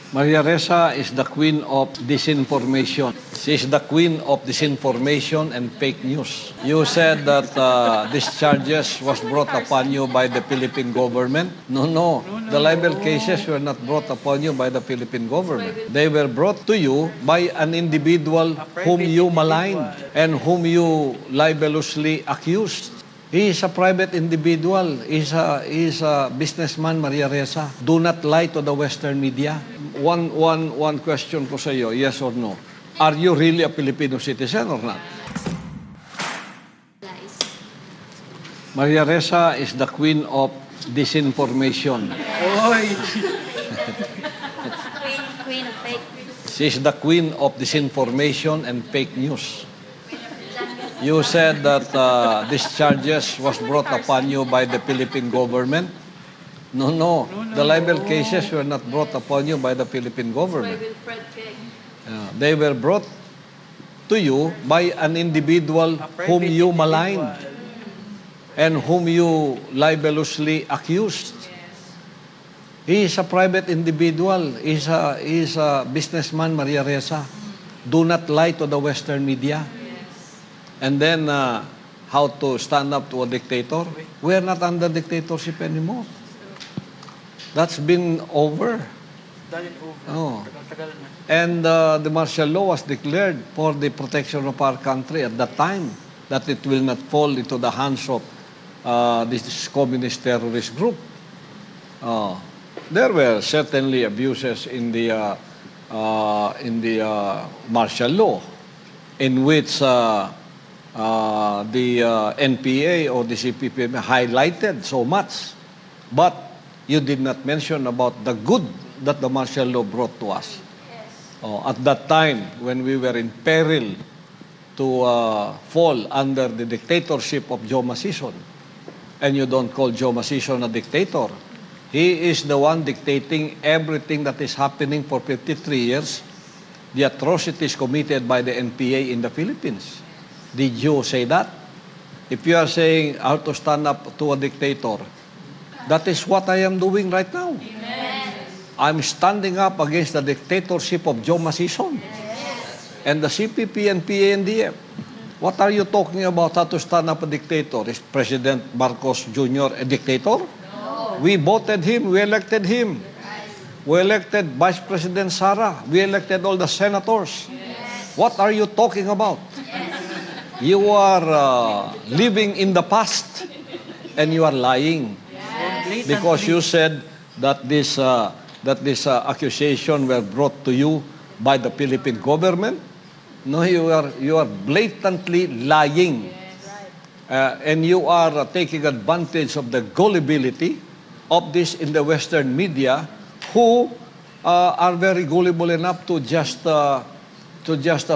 Maria Ressa is the queen of disinformation. She is the queen of disinformation and fake news. You said that these charges was brought upon you by the Philippine government. No. The libel cases were not brought upon you by the Philippine government. They were brought to you by an individual whom you maligned and whom you libelously accused. He is a private individual. He is a businessman, Maria Ressa. Do not lie to the Western media. One question ko sa iyo, yes or no? Are you really a Filipino citizen or not? Maria Ressa is the queen of disinformation. Queen of fake news. She is the queen of disinformation and fake news. You said that these charges was brought upon you by the Philippine government. No. The libel cases were not brought upon you by the Philippine government. They were brought to you by an individual whom you maligned and whom you libelously accused. He is a private individual. He is a businessman, Maria Ressa. Do not lie to the Western media. And then, how to stand up to a dictator? We are not under dictatorship anymore. That's been over. Oh. And the martial law was declared for the protection of our country at that time, that it will not fall into the hands of this communist terrorist group. There were certainly abuses in the martial law, in which the NPA or the CPP highlighted so much, but you did not mention about the good that the martial law brought to us. At that time, when we were in peril to fall under the dictatorship of Joe Masison, and you don't call Joe Masison a dictator. He is the one dictating everything that is happening for 53 years, the atrocities committed by the NPA in the Philippines. Did you say that? If you are saying how to stand up to a dictator, that is what I am doing right now. Amen. I'm standing up against the dictatorship of Joe Masison and the CPP and PANDF. What are you talking about, how to stand up a dictator? Is President Marcos Jr. a dictator? No. We voted him, we elected him. We elected Vice President Sara. We elected all the senators. Yes. What are you talking about? You are living in the past and you are lying. Yes. Because you said that this accusation were brought to you by the Philippine government. No, you are blatantly lying. And you are taking advantage of the gullibility of this in the Western media, who are very gullible enough to just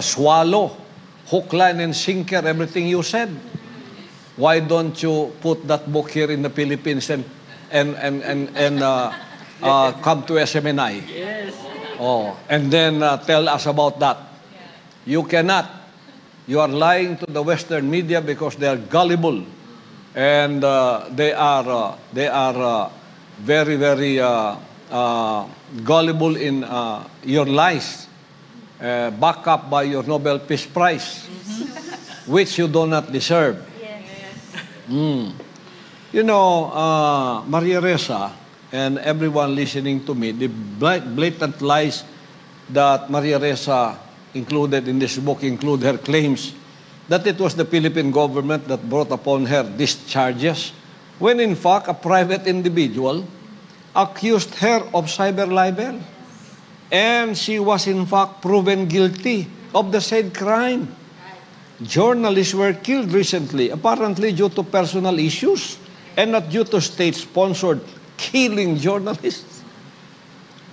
swallow hook, line, and sinker everything you said. Why don't you put that book here in the Philippines and come to SMNI? Yes. And then tell us about that. You cannot. You are lying to the Western media because they are gullible, and they are very, very gullible in your lies, backed up by your Nobel Peace Prize, which you do not deserve. You know, Maria Ressa and everyone listening to me, the blatant lies that Maria Ressa included in this book include her claims that it was the Philippine government that brought upon her these charges, when in fact a private individual accused her of cyber libel. And she was in fact proven guilty of the said crime. Journalists were killed recently, apparently due to personal issues and not due to state-sponsored killing journalists.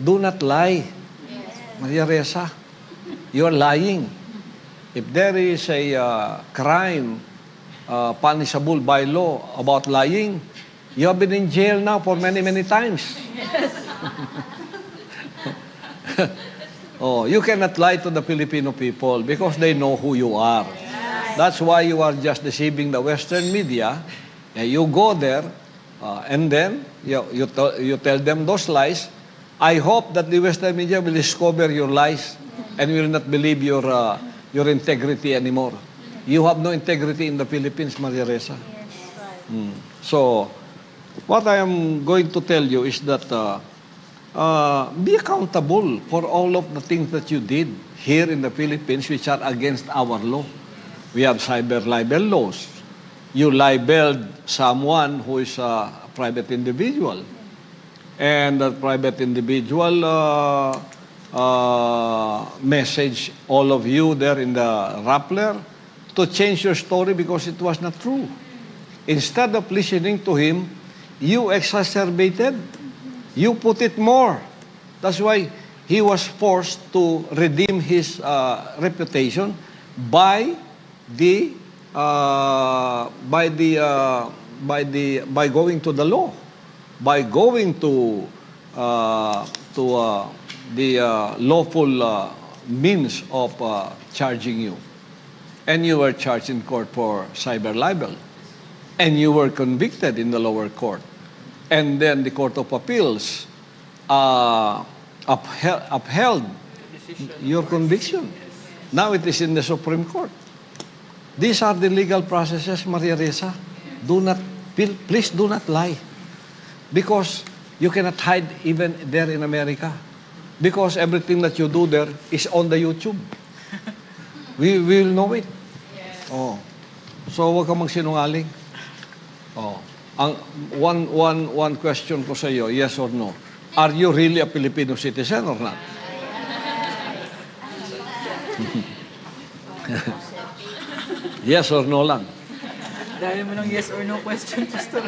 Do not lie, Maria Ressa. You are lying. If there is a crime punishable by law about lying, you have been in jail now for many, many times. You cannot lie to the Filipino people because they know who you are. That's why you are just deceiving the Western media. You go there, and then you tell them those lies, I hope that the Western media will discover your lies and will not believe your integrity anymore. You have no integrity in the Philippines, Maria Ressa. So, what I am going to tell you is that be accountable for all of the things that you did here in the Philippines which are against our law. We have cyber libel laws. You libeled someone who is a private individual. And that private individual message all of you there in the Rappler to change your story because it was not true. Instead of listening to him, you exacerbated. You put it more. That's why he was forced to redeem his reputation by going to the law, by going to the lawful means of charging you. And you were charged in court for cyber libel. And you were convicted in the lower court. And then the Court of Appeals upheld your conviction. Now it is in the Supreme Court. These are the legal processes, Maria Ressa. Please do not lie. Because you cannot hide even there in America. Because everything that you do there is on the YouTube. We will know it. Oh. So huwag kang magsinungaling. Oh. One question ko sa iyo, yes or no? Are you really a Filipino citizen or not? Yes or no lang. Dahil mo ng yes or no question, Pastor.